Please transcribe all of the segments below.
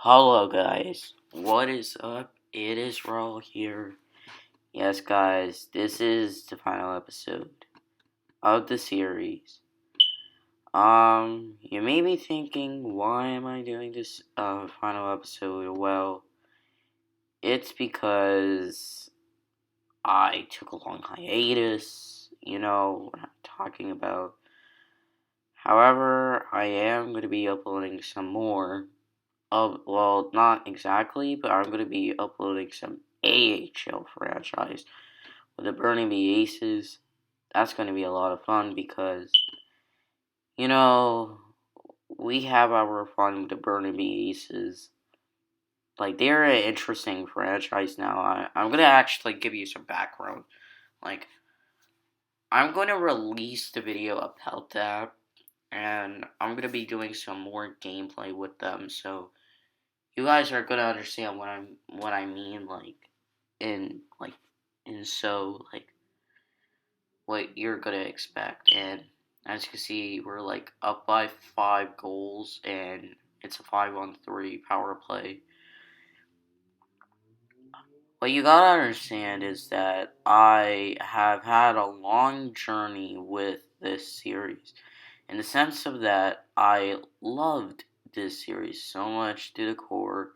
Hello guys, what is up? It is Raw here. Yes guys, this is the final episode of the series. You may be thinking, why am I doing this final episode? Well, it's because I took a long hiatus, what I'm talking about. However, I am going to be uploading some more. Well, not exactly, but I'm going to be uploading some AHL franchise with the Burning Bee Aces. That's going to be a lot of fun because, you know, we have our fun with the Burning Bee Aces. Like, they're an interesting franchise now. I'm going to actually give you some background. Like, I'm going to release the video about that, and I'm going to be doing some more gameplay with them, so you guys are gonna understand what I mean, in like like what you're gonna expect. And as you can see, we're like up by 5 goals, and it's a 5-on-3 power play. What you gotta understand is that I have had a long journey with this series, in the sense of that I loved this series so much to the core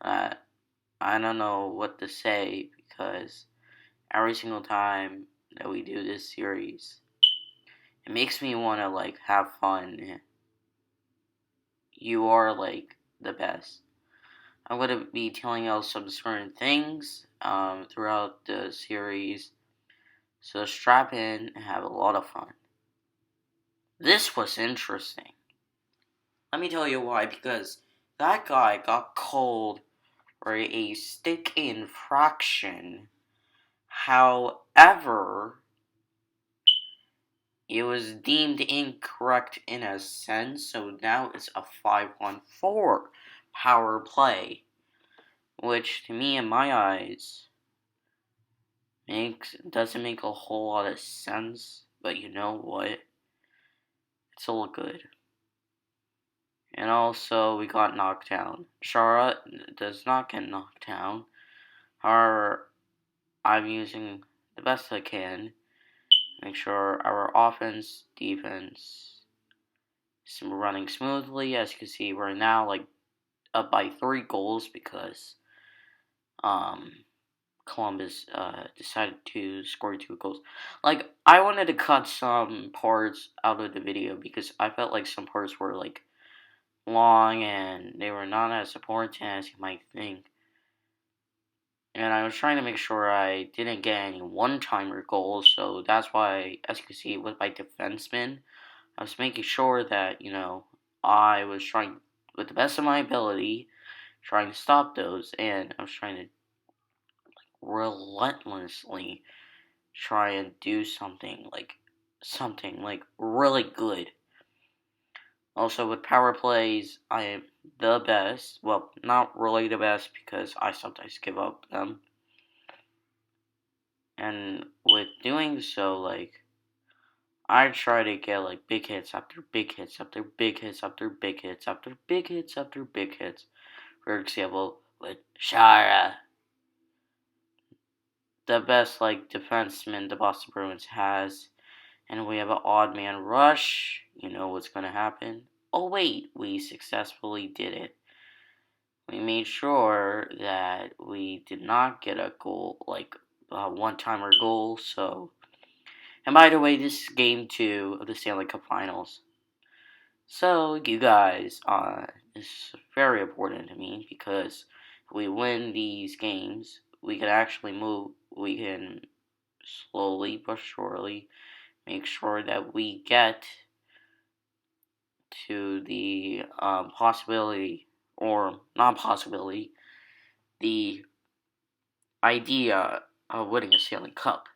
that I don't know what to say, because every single time that we do this series, it makes me want to have fun. You are the best. I'm going to be telling you some certain things throughout the series, so strap in and have a lot of fun. This was interesting. Let me tell you why, because that guy got called for a stick infraction. However, it was deemed incorrect in a sense, so now it's a 5-on-4 power play, which to me, in my eyes, doesn't make a whole lot of sense. But you know what? It's all good. And also, we got knocked down. Charlotte does not get knocked down. However, I'm using the best I can. Make sure our offense, defense is running smoothly. As you can see, we're now up by 3 goals because Columbus decided to score 2 goals. I wanted to cut some parts out of the video because I felt like some parts were long and they were not as important as you might think. And I was trying to make sure I didn't get any one-timer goals, so that's why, as you can see, with my defenseman, I was making sure that, I was trying, with the best of my ability, trying to stop those, and I was trying to relentlessly try and do something really good. Also, with power plays, I am the best. Well, not really the best because I sometimes give up them. And with doing so, I try to get big hits after big hits after big hits after big hits after big hits after big hits. For example, with Shara, the best defenseman the Boston Bruins has, and we have an odd man rush. You know what's gonna happen. Oh wait, we successfully did it. We made sure that we did not get a goal, a one-timer goal. So, and by the way, this is game 2 of the Stanley Cup Finals. So, you guys, this is very important to me because if we win these games, we can actually move. We can slowly but surely make sure that we get to the possibility, or not possibility, the idea of winning a Stanley Cup.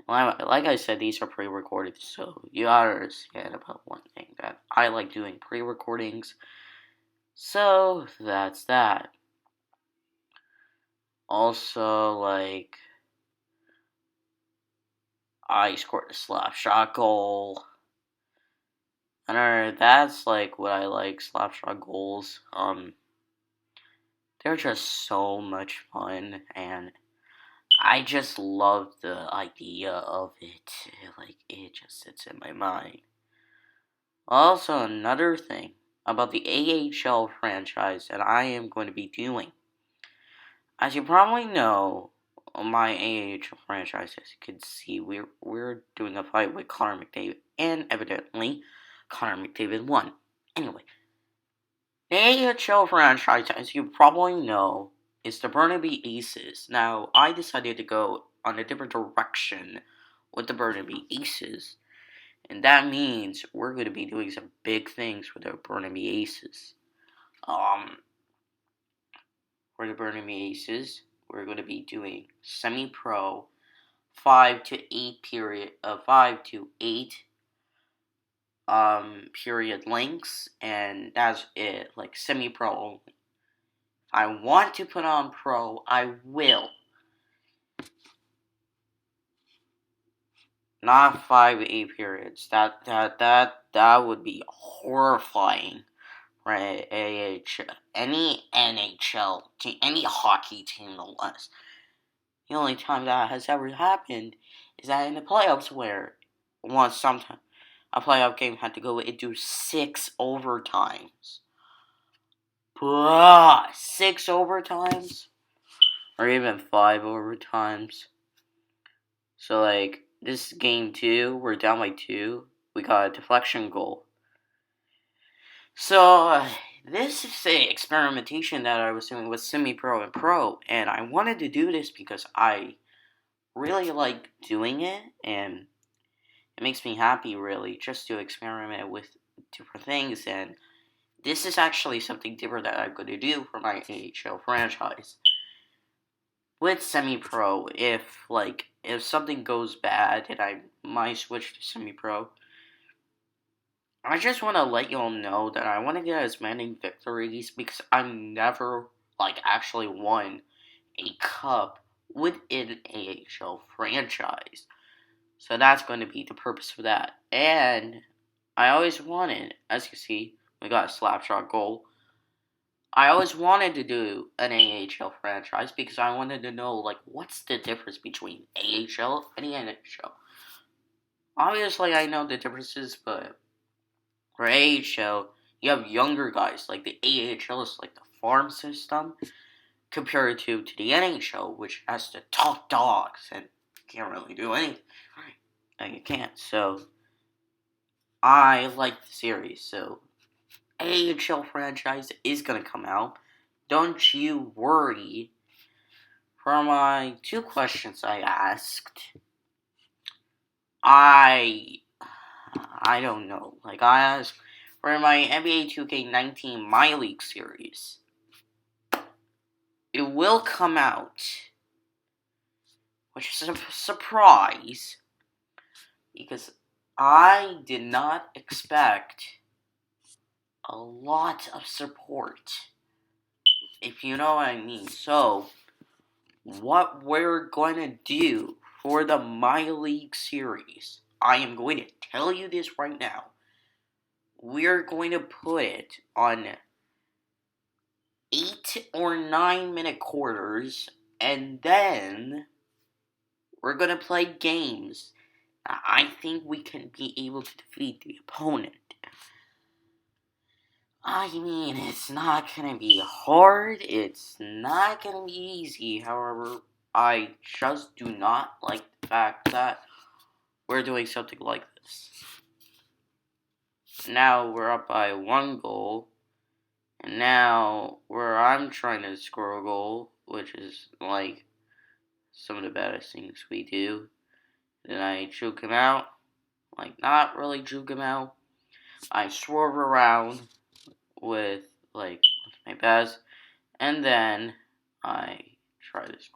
Like I said, these are pre-recorded, so you gotta understand about one thing, that I like doing pre-recordings. So that's that. Also, I scored a slap shot goal. And that's what I like, slap shot goals. They're just so much fun, and I just love the idea of it. Like, it just sits in my mind. Also, another thing about the AHL franchise that I am going to be doing. As you probably know, my AHL franchise, as you can see, we're doing a fight with Connor McDavid, and evidently, Connor McDavid won. Anyway, the AHL franchise, as you probably know, is the Burnaby Aces. Now, I decided to go on a different direction with the Burnaby Aces, and that means we're going to be doing some big things with the Burnaby Aces. For the Burnaby Aces, we're going to be doing semi-pro 5 to 8 period lengths, and that's it, like semi-pro only. If I want to put on pro, I will. Not 5 8 periods. That would be horrifying for any NHL team, any hockey team, no less. The only time that has ever happened is that in the playoffs, where once sometime a playoff game had to go into 6 overtimes. Bruh, 6 overtimes? Or even 5 overtimes. So, like, this game 2, we're down by 2. We got a deflection goal. So, this is the experimentation that I was doing with semi-pro and pro. And I wanted to do this because I really like doing it. And it makes me happy, really, just to experiment with different things. And this is actually something different that I'm going to do for my AHL franchise. With semi-pro, if something goes bad and I might switch to semi-pro, I just want to let y'all know that I want to get as many victories because I've never, actually won a cup within an AHL franchise. So that's going to be the purpose for that. And I always wanted, as you see, we got a slap shot goal. I always wanted to do an AHL franchise because I wanted to know, what's the difference between AHL and the NHL. Obviously, I know the differences, but for AHL, you have younger guys. Like, the AHL is like the farm system compared to the NHL, which has the top dogs and can't really do anything. Right? You can't. So, I like the series. So, AHL franchise is going to come out. Don't you worry. For my 2 questions I asked, I don't know. I asked for my NBA 2K19 My League series. It will come out, which is a surprise, because I did not expect a lot of support, if you know what I mean. So, what we're going to do for the My League series, I am going to tell you this right now. We're going to put it on 8 or 9 minute quarters, and then we're going to play games that I think we can be able to defeat the opponent. I mean, it's not going to be hard, it's not going to be easy. However, I just do not like the fact that we're doing something like this. Now we're up by 1 goal, and now where I'm trying to score a goal, which is some of the baddest things we do, then I juke him out, not really juke him out. I swerve around with my best, and then I try this.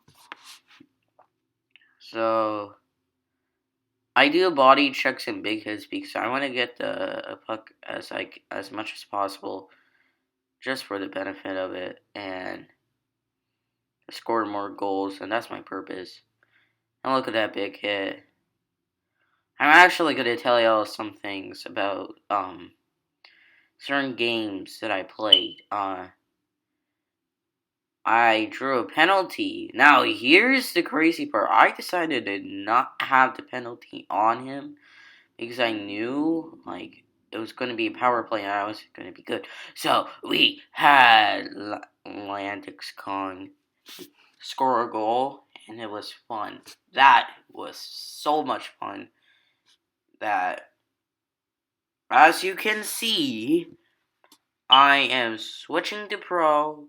So I do body checks and big hits because I want to get the puck as much as possible, just for the benefit of it, and score more goals, and that's my purpose. And look at that big hit. I'm actually going to tell y'all some things about certain games that I played. I drew a penalty. Now, here's the crazy part. I decided to not have the penalty on him because I knew, like, it was going to be a power play and I was going to be good. So, we had Landix Kong score a goal, and it was fun. That was so much fun that, as you can see, I am switching to pro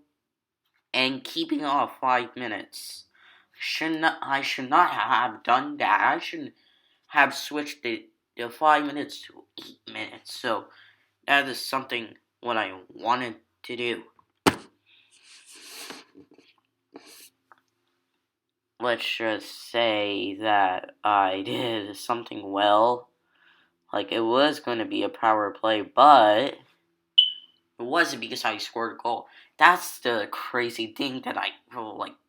and keeping off 5 minutes. I should not have done that. I should have switched the 5 minutes to 8 minutes. So that is something what I wanted to do. Let's just say that I did something well. Like, it was going to be a power play, but it wasn't because I scored a goal. That's the crazy thing that I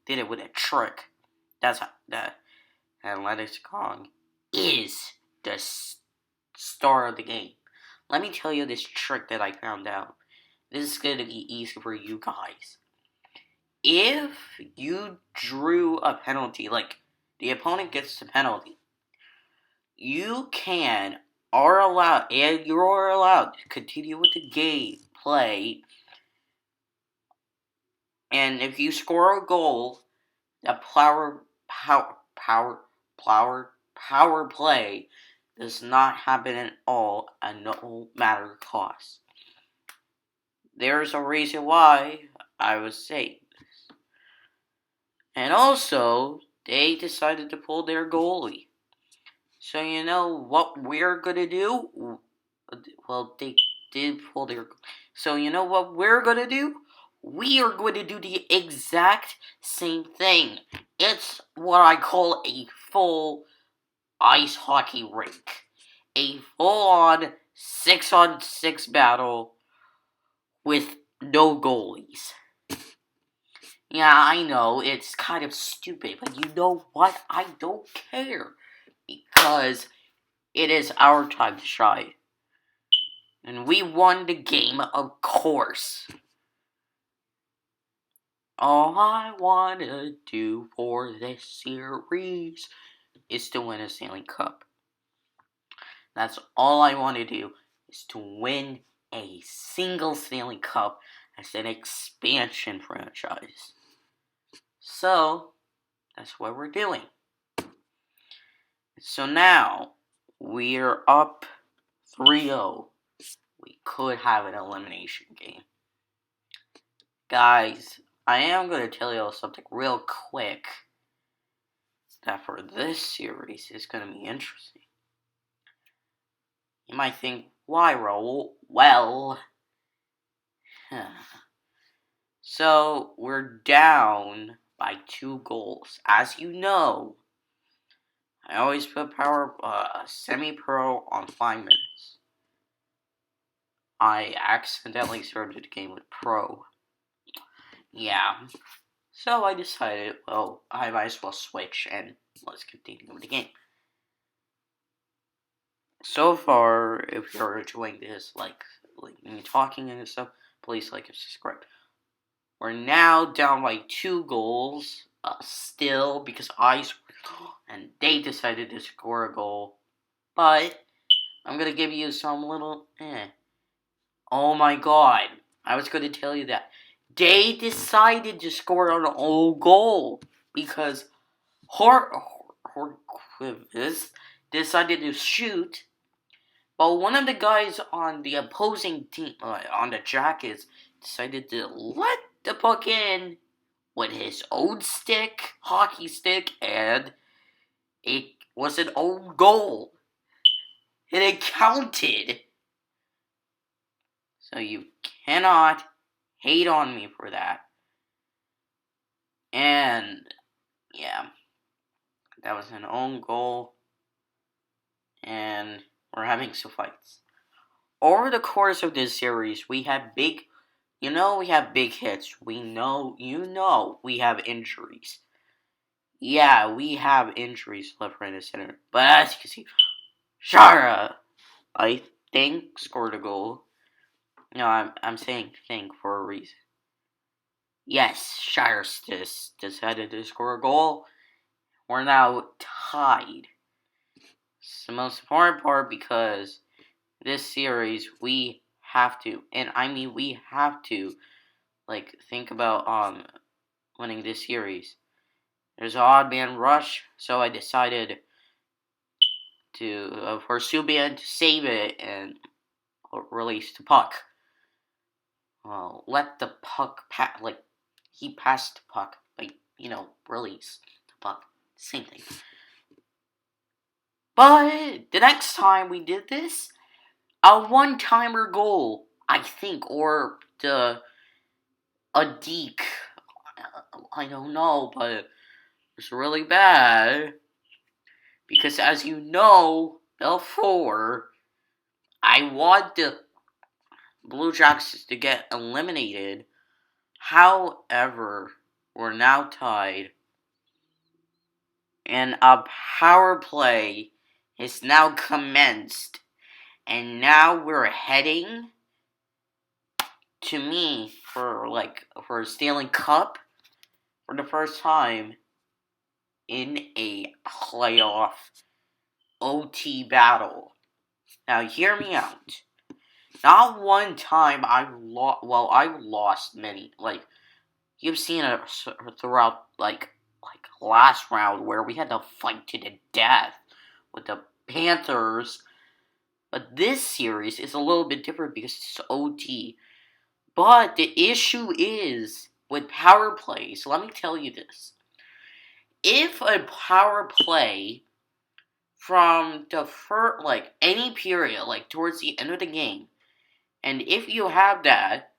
did it with a trick. That's how the Athletics Kong is the star of the game. Let me tell you this trick that I found out. This is going to be easy for you guys. If you drew a penalty, like the opponent gets the penalty, you you're allowed to continue with the game play. And if you score a goal, the power play does not happen at all at no matter cost. There's a reason why I was saying this. And also, they decided to pull their goalie. So you know what we're gonna do? Well, they did pull their... So you know what we're gonna do? We are going to do the exact same thing. It's what I call a full ice hockey rink. A full-on 6-on-6 battle with no goalies. Yeah, I know, it's kind of stupid, but you know what? I don't care. Because it is our time to shine. And we won the game, of course. All I want to do for this series is to win a Stanley Cup. That's all I want to do, is to win a single Stanley Cup as an expansion franchise. So, that's what we're doing. So now, we're up 3-0. We could have an elimination game. Guys, I am going to tell you something real quick that for this series is going to be interesting. You might think, why, Raul? Well, so we're down by 2 goals. As you know, I always put semi-pro on 5 minutes. I accidentally started the game with pro. Yeah. So I decided, well, I might as well switch and let's continue with the game. So far, if you're enjoying this, like me talking and stuff, please like and subscribe. We're now down by 2 goals, still, because I scored, and they decided to score a goal. But I'm gonna give you some little, Oh my god, I was gonna tell you that. They decided to score an own goal, because Horquist decided to shoot, but one of the guys on the opposing team, on the Jackets, decided to let the puck in with his own hockey stick, and it was an own goal. And it counted. So you cannot hate on me for that. And, yeah, that was an own goal. And we're having some fights. Over the course of this series, we have big hits. We have injuries. Yeah, we have injuries left, right, and center. But as you can see, Shara, I think, scored a goal. No, I'm saying think for a reason. Yes, Shire decided to score a goal. We're now tied. It's the most important part because this series we have to, and I mean we have to, think about winning this series. There's an odd man rush, so I decided to for Subban to save it and release the puck. Well, let the puck he passed the puck, release the puck. Same thing. But the next time we did this, a one-timer goal, I think, or a deke. I don't know, but it's really bad because, as you know, before I want the Blue Jackets to get eliminated. However, we're now tied, and a power play is now commenced, and now we're heading to me for a Stanley Cup for the first time in a playoff OT battle. Now, hear me out. Not one time I've lost many. You've seen it throughout, last round where we had to fight to the death with the Panthers. But this series is a little bit different because it's OT. But the issue is with power plays. Let me tell you this. If a power play from the first, any period, towards the end of the game, and if you have that,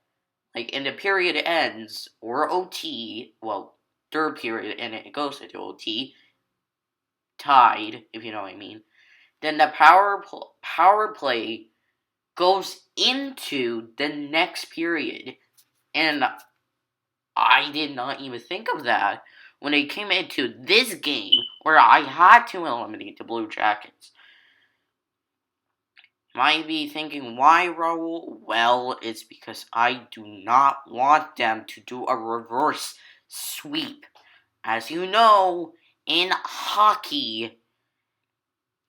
and the period ends, or OT, third period, and it goes into OT, tied, if you know what I mean, then the power play goes into the next period. And I did not even think of that when it came into this game where I had to eliminate the Blue Jackets. Might be thinking, why, Raul? Well, it's because I do not want them to do a reverse sweep. As you know, in hockey,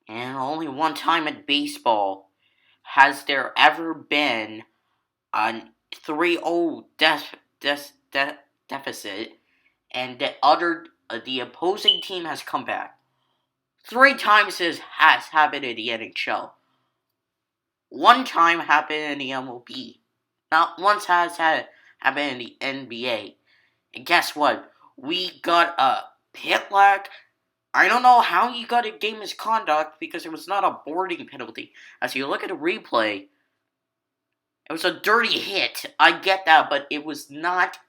and only one time in baseball, has there ever been a 3-0 deficit, and the opposing team has come back. 3 times this has happened in the NHL. 1 time happened in the MLB. Not once has happened in the NBA. And guess what? We got a pit lag. I don't know how you got a game misconduct because it was not a boarding penalty. As you look at the replay, it was a dirty hit. I get that, but it was not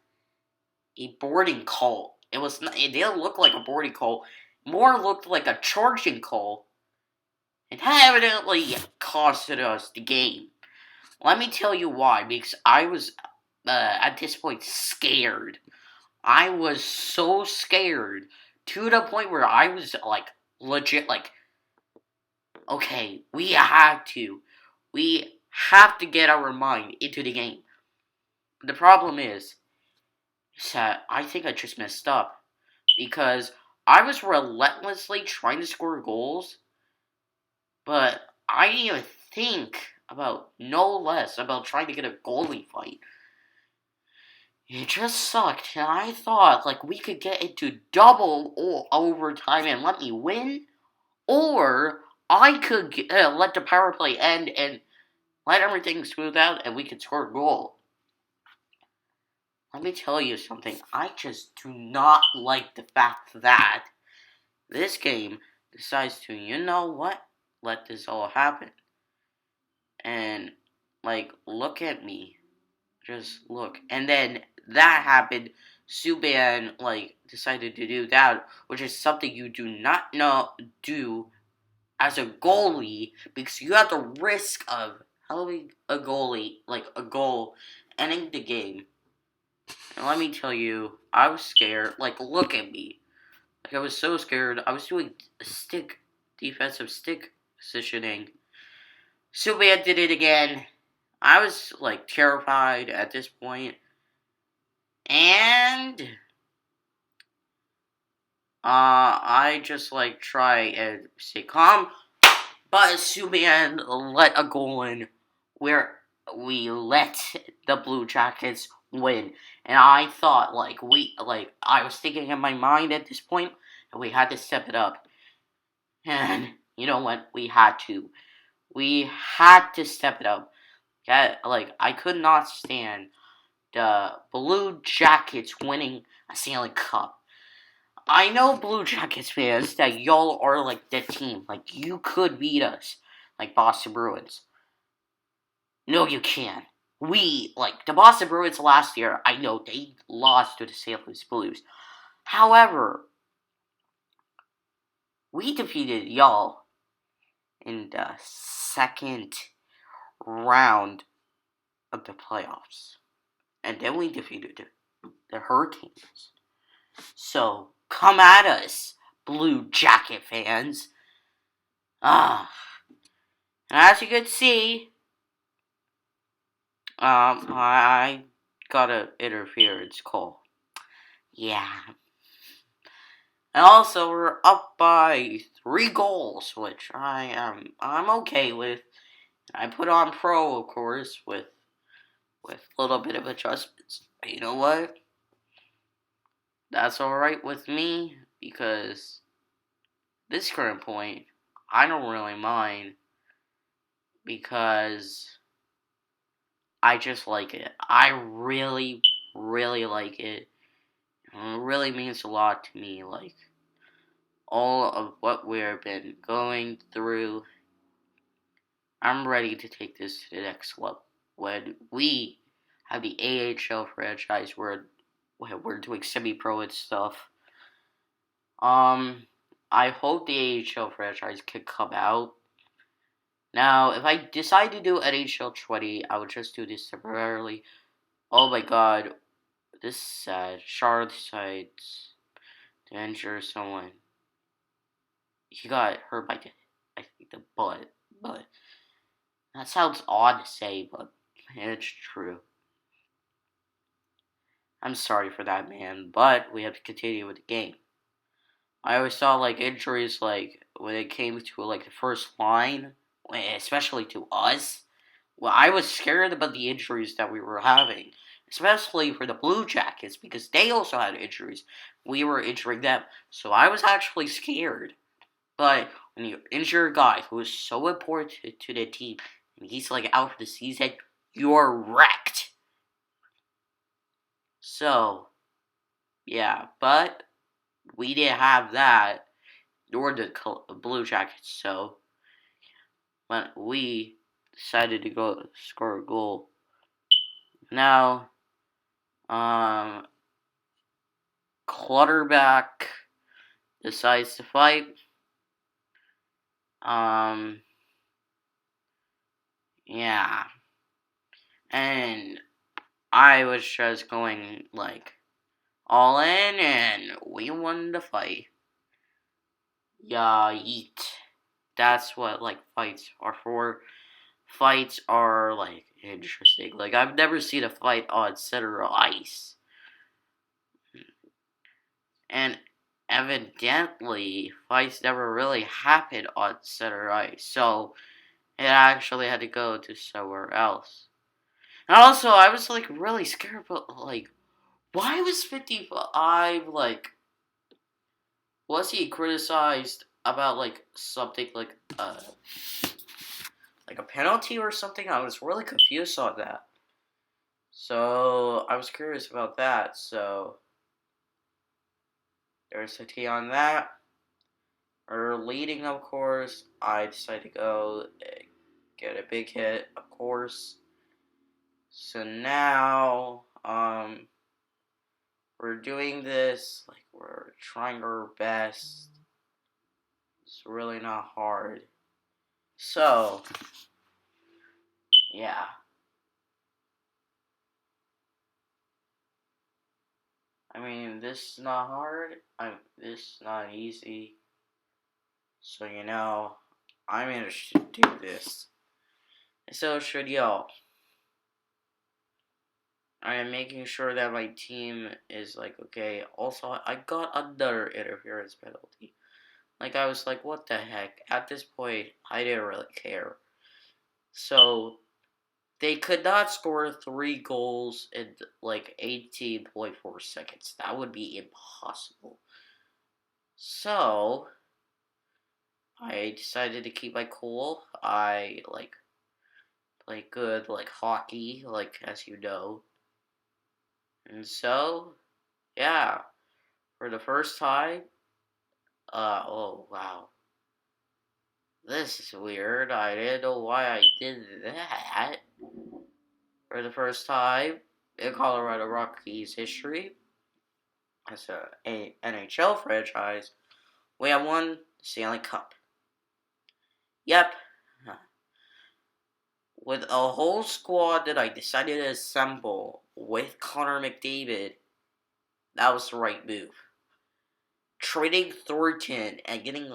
a boarding call. It didn't look like a boarding call. More looked like a charging call. It evidently costed us the game. Let me tell you why. Because I was, at this point, scared. I was so scared to the point where I was, legit, okay, we have to get our mind into the game. The problem is that I think I just messed up because I was relentlessly trying to score goals, but I didn't even think about trying to get a goalie fight. It just sucked, and I thought we could get into double or overtime and let me win, or I could let the power play end and let everything smooth out and we could score a goal. Let me tell you something. I just do not like the fact that this game decides to, you know what? Let this all happen. And, look at me. Just look. And then that happened. Subban, decided to do that, which is something you do not do as a goalie, because you have the risk of having a goalie, a goal, ending the game. And let me tell you, I was scared. Look at me. I was so scared. I was doing defensive stick positioning. Subban did it again. I was, terrified at this point. And I just like try and stay calm, but assuming and let a goal in where we let the Blue Jackets win. And I thought I was thinking in my mind at this point that we had to step it up. And you know what? We had to. We had to step it up. Yeah, I could not stand the Blue Jackets winning a Stanley Cup. I know Blue Jackets fans that y'all are like the team. Like you could beat us, like Boston Bruins. No, you can't. The Boston Bruins last year. I know they lost to the St. Louis Blues. However, we defeated y'all in the second round of the playoffs, and then we defeated the Hurricanes. So come at us, Blue Jacket fans. As you can see, I got an interference call. Yeah. And also, we're up by 3 goals, which I'm okay with. I put on pro, of course, with a little bit of adjustments. But you know what? That's alright with me, because this current point, I don't really mind, because I just like it. I really, really like it. It really means a lot to me, like, all of what we've been going through. I'm ready to take this to the next level. When we have the AHL franchise, we're doing semi-pro and stuff. I hope the AHL franchise could come out. Now, if I decide to do NHL 20, I would just do this temporarily. Oh my god, this is sad. Charlotte decides to injure someone. He got hurt by the butt. But that sounds odd to say, but it's true. I'm sorry for that, man, but we have to continue with the game. I always saw injuries when it came to the first line, especially to us. Well, I was scared about the injuries that we were having, especially for the Blue Jackets, because they also had injuries. We were injuring them, so I was actually scared. But when you injure a guy who is so important to the team, and he's out for the season, you're wrecked. So, yeah, but we didn't have that, nor the Blue Jackets, so when we decided to go score a goal. Now, Clutterback decides to fight. Yeah. And I was just going, all in, and we won the fight. Yeah, yeet. That's what, fights are for. Fights are, interesting. I've never seen a fight on center ice. And evidently, fights never really happened on center ice. So, it actually had to go to somewhere else. And also, I was, really scared about, why was 55, was he criticized about, something, a penalty or something? I was really confused on that. So, I was curious about that, so there's a T on that. Or leading, of course, I decided to go get a big hit, of course. So now, we're doing this, we're trying our best. It's really not hard. So, yeah. I mean, this is not hard. This is not easy. So, I managed to do this. And so should y'all. I am making sure that my team is like okay. Also, I got another interference penalty. Like I was like, what the heck? At this point, I didn't really care. So they could not score 3 goals in like 18.4 seconds. That would be impossible. So I decided to keep my cool. I like play good like hockey, like as you know. And so, yeah, for the first time, oh wow. This is weird. I didn't know why I did that. For the first time in Colorado Rockies history, as a NHL franchise, we have won the Stanley Cup. Yep. With a whole squad that I decided to assemble with Connor McDavid, that was the right move. Trading Thornton and getting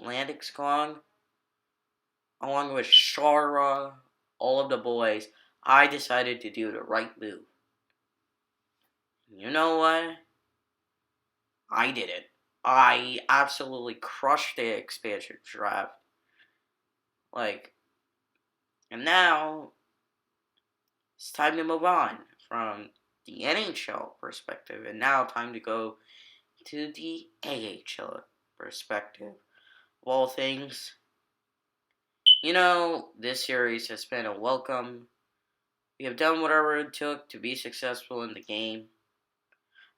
Landeskog, along with Shara, all of the boys, I decided to do the right move. You know what? I did it. I absolutely crushed the expansion draft. Like, and now it's time to move on from the NHL perspective, and now time to go to the AHL perspective. Of all things, you know, this series has been a welcome. We have done whatever it took to be successful in the game.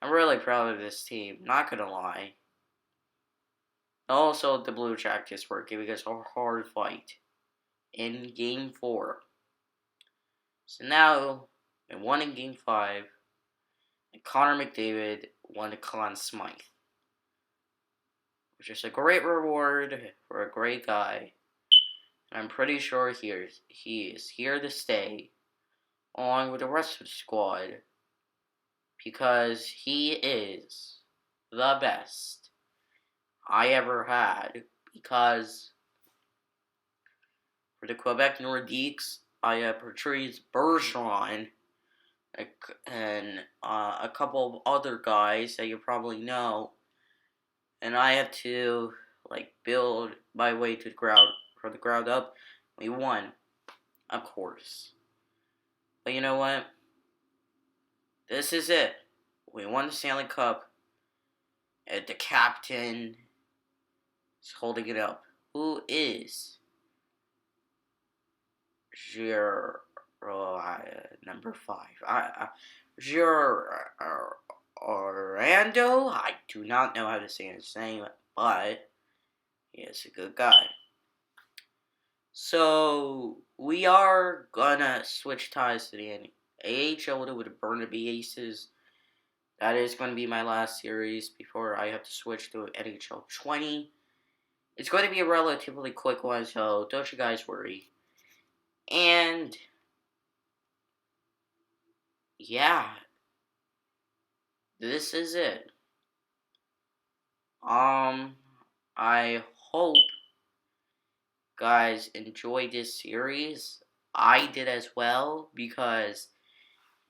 I'm really proud of this team, not gonna lie. Also, the Blue Jackets were giving us a hard fight in Game 4. So now, we won in Game 5, and Connor McDavid won the Conn Smythe, which is a great reward for a great guy. And I'm pretty sure he is here to stay, along with the rest of the squad, because he is the best I ever had. Because for the Quebec Nordiques, I have Patrice Bergeron and a couple of other guys that you probably know, and I had to like build my way to the ground from the ground up. We won, of course, but you know what? This is it. We won the Stanley Cup, and the captain is holding it up. Who is number 5? Orlando? I do not know how to say his name, but he is a good guy. So, we are gonna switch ties to the AHL with the Burnaby Aces. That is going to be my last series before I have to switch to NHL 20. It's going to be a relatively quick one, so don't you guys worry. And yeah, this is it. I hope guys enjoyed this series. I did as well because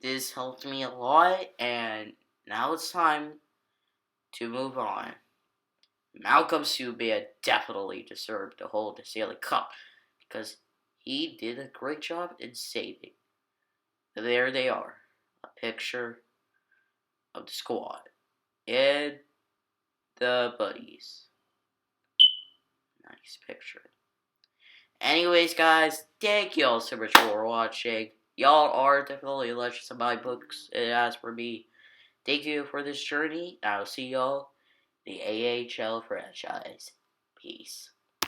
this helped me a lot, and now it's time to move on. Malcolm Subban definitely deserved to hold the Stanley Cup because he did a great job in saving. There they are, a picture of the squad and the buddies. Nice picture. Anyways, guys, thank y'all so much for watching. Y'all are definitely legends in my books, and as for me, thank you for this journey. I'll see y'all in the AHL franchise. Peace.